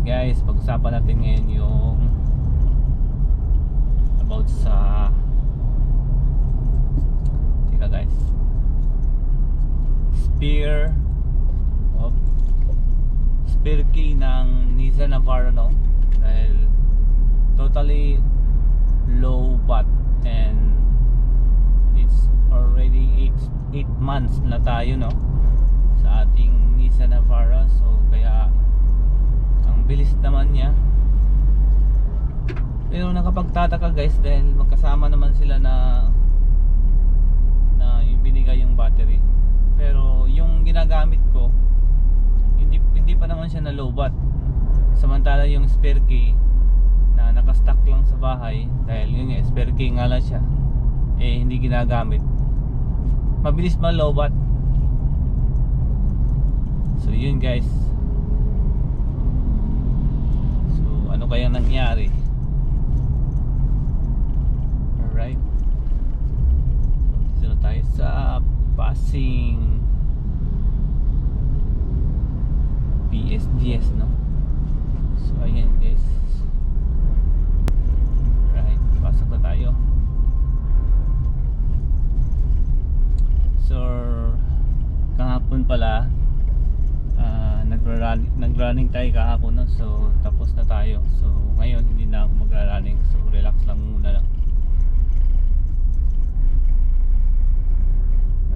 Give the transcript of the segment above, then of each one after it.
guys, pag-usapan natin ngayon yung about sa guys, spare key ng Nissan Navara, no? Dahil totally low bat and it's already 8 months na tayo, no, sa ating Nissan Navara. So kaya ang bilis naman niya, pero nakapagtataka guys dahil magkasama naman sila na binigay yung battery, pero yung ginagamit ko hindi pa naman siya na low bat, samantala yung spare key na nakastock lang sa bahay, dahil yung spare key nga lang siya, hindi ginagamit, mabilis ma low bat. So yun guys, so ano kayang nangyari? Alright, dito na tayo sa Pasig PSGS, no? So ayan guys, right, pasok na tayo. So kahapon pala nagrunning tayo kahapon, no? So tapos na tayo. So ngayon hindi na ako magra-running, so relax lang muna lang.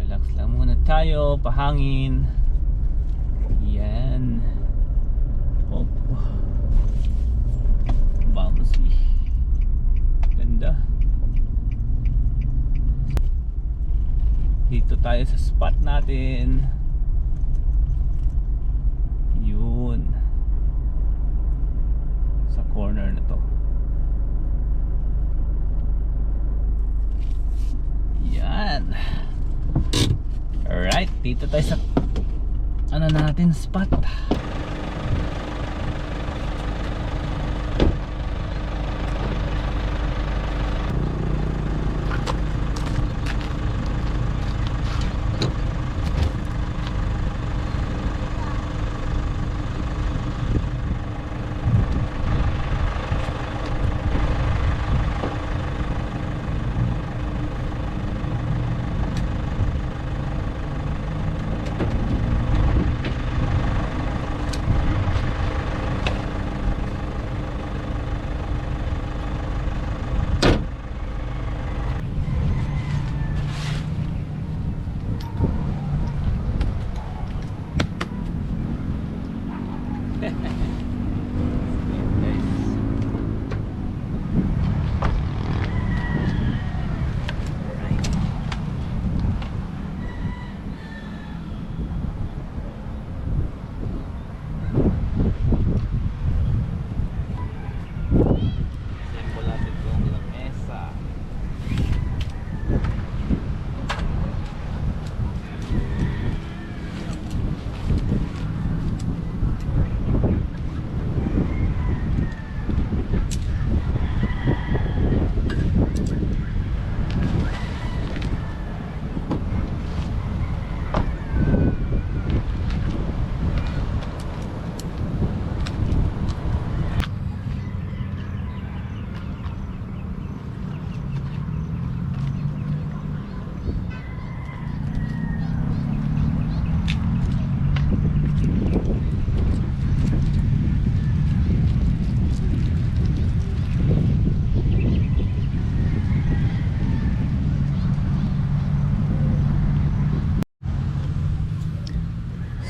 Relax lang muna tayo, pahangin. Yan. Oh. Bouncy. Ganda. Dito tayo sa spot natin. Yun. Sa corner na to. Yan. Alright, dito tayo sa ano natin spot.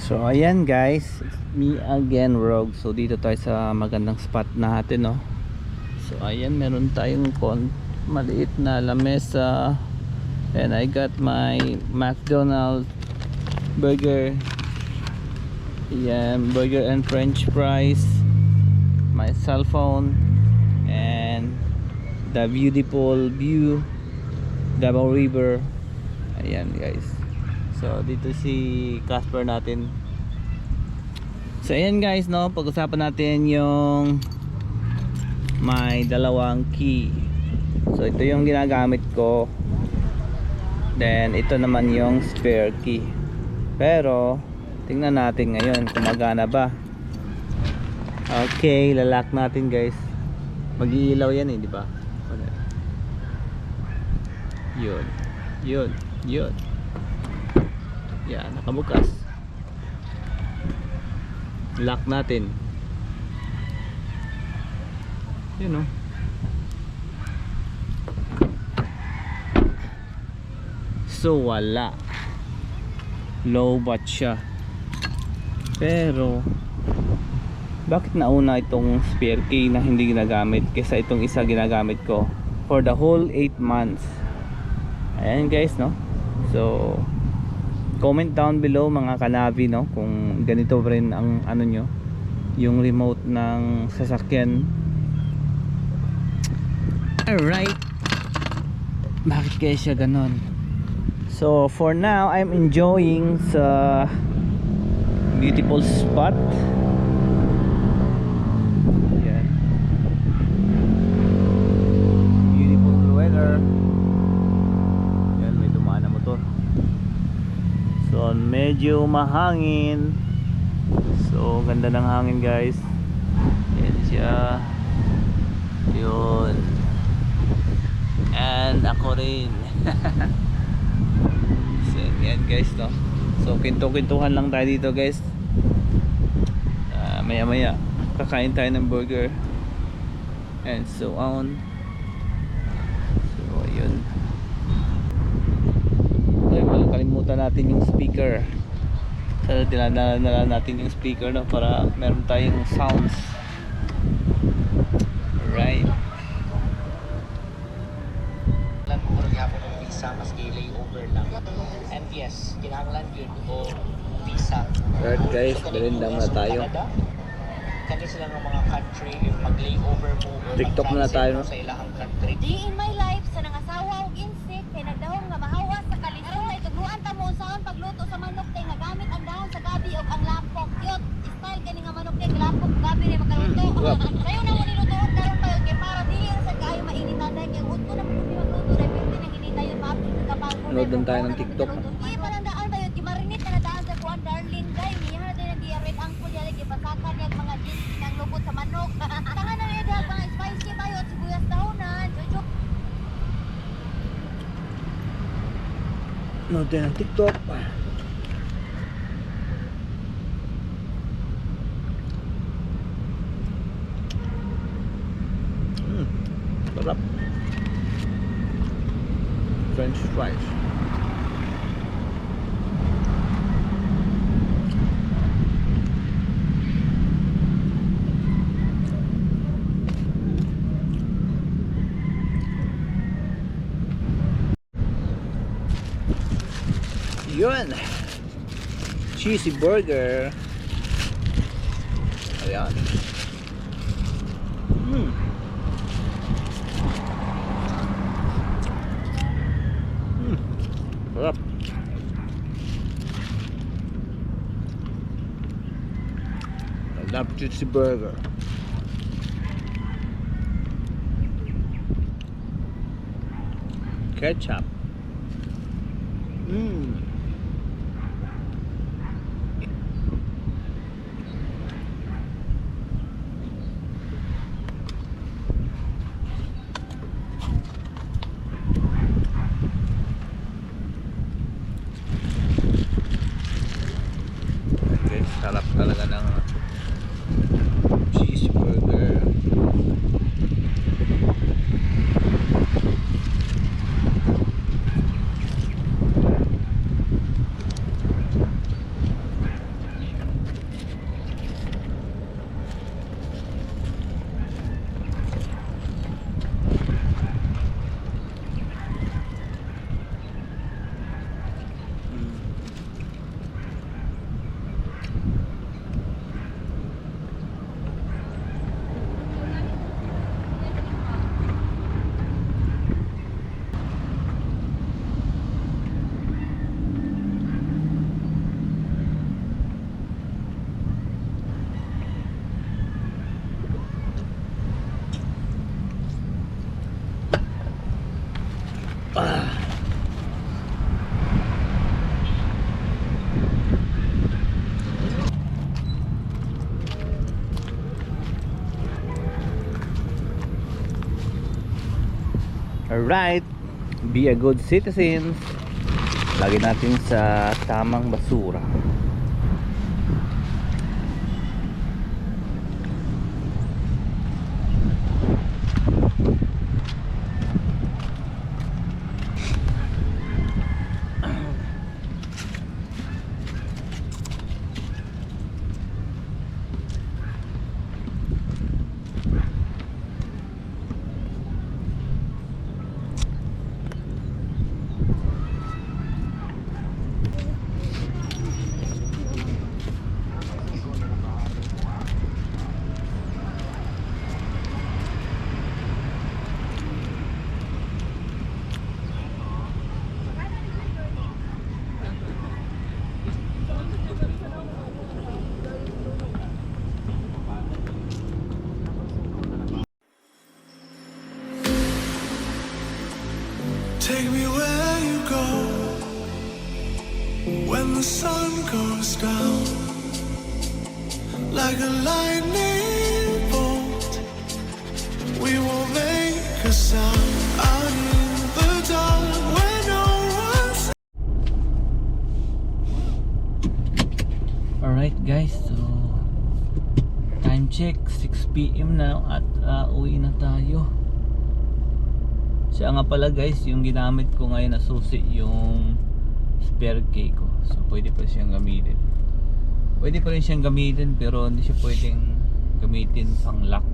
So ayan guys, me again Rogue. So dito tayo sa magandang spot natin, no? So ayan, meron tayong maliit na lamesa, and I got my McDonald's burger. Ayan, burger and french fries, my cell phone, and the beautiful view, Davao River. Ayan guys, so dito si Casper natin. So ayan guys, no, pag-usapan natin yung may dalawang key. So ito yung ginagamit ko, then ito naman yung spare key. Pero tingnan natin ngayon kung magana ba. Okay, lalak natin guys. Mag-iilaw yan eh, di ba? Yun. Yun. Yun. Yan, nakabukas. Lock natin. Yun oh. So wala. Low bat siya. Pero bakit nauna itong spare key na hindi ginagamit kaysa itong isa ginagamit ko for the whole 8 months? Ayan guys, no? So comment down below mga kanavi, no, kung ganito rin ang ano nyo, yung remote ng sasakyan. Alright, bakit kaya siya ganon? So for now I'm enjoying sa beautiful spot. Yan, beautiful weather. Yan, may dumaan na motor. So medyo mahangin. So ganda ng hangin guys. Yan siya. Yun. And ako rin. So yan guys, no. So kinto-kintuhan lang tayo dito guys. Maya maya kakain tayo ng burger and so on. So yun. Ay, walang kalimutan natin yung speaker. So dinadala natin yung speaker, no, para meron tayong sounds. Right. Visa maski layover lang. And yes, kinahanglan yun o visa. Alright guys, bilhin lang na tayo. Kani sila ng mga country, if mag-layover mo o TikTok na tayo, no? sa ilahang country. Di in my life sa nangasawa og insik kay nagdahom nga mahawa sa kalisod ay tugluan ta mo usaon pagluto sa manok kay nagamit ang dahon sa gabi ug ang lampok. Cute style kani nga manok kay lampok gabi ni makaluto. Sayo na mo nilutoon karon kayo kay para dili sa kaayo mainitan dahil kay utto na mo magluto dahil pwede nang hinita yung papi sa kapag. Nood lang tayo ng TikTok. Di palandaan ba yun gimarinit na nadaan sa kuan darling day niya na din ang diaret ang kulya lagi pasakan niya mga jeans nang lubot sa manok. Tangan na rin mga spicy tayo at sibuyas dahonan. Jojo. Nood tayo ng TikTok. Sarap. French fries. Yun, cheesy burger. Ayan. Sarap. I love cheesy burger. Ketchup. Okay, sarap talaga ng cheeseburger. Alright, be a good citizen. Lagay natin sa tamang basura. Take me where you go when the sun goes down, like a lightning bolt. We will make a sound out in the dark where no one's. Alright guys, so time check 6 PM na at uwi na tayo. Siya nga pala guys, yung ginamit ko ngayon na susi, yung spare key ko. So pwede pa siyang gamitin. Pwede pa rin siyang gamitin pero hindi siya pwedeng gamitin pang lock.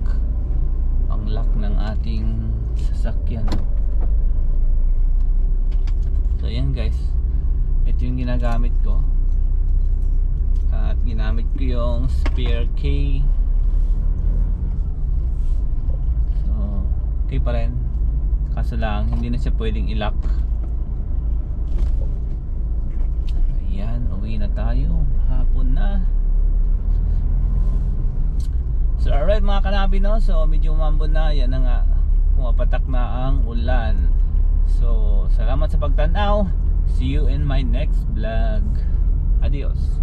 Pang lock ng ating sasakyan. So ayan guys, ito yung ginagamit ko. At ginamit ko yung spare key. So okay pa rin. Kaso lang, hindi na siya pwedeng i-lock. Ayan, uwi na tayo. Hapon na. So alright mga kanabi, no? So medyo umambon na. Yan na nga. Pumapatak na ang ulan. So salamat sa pagtanaw. See you in my next vlog. Adios.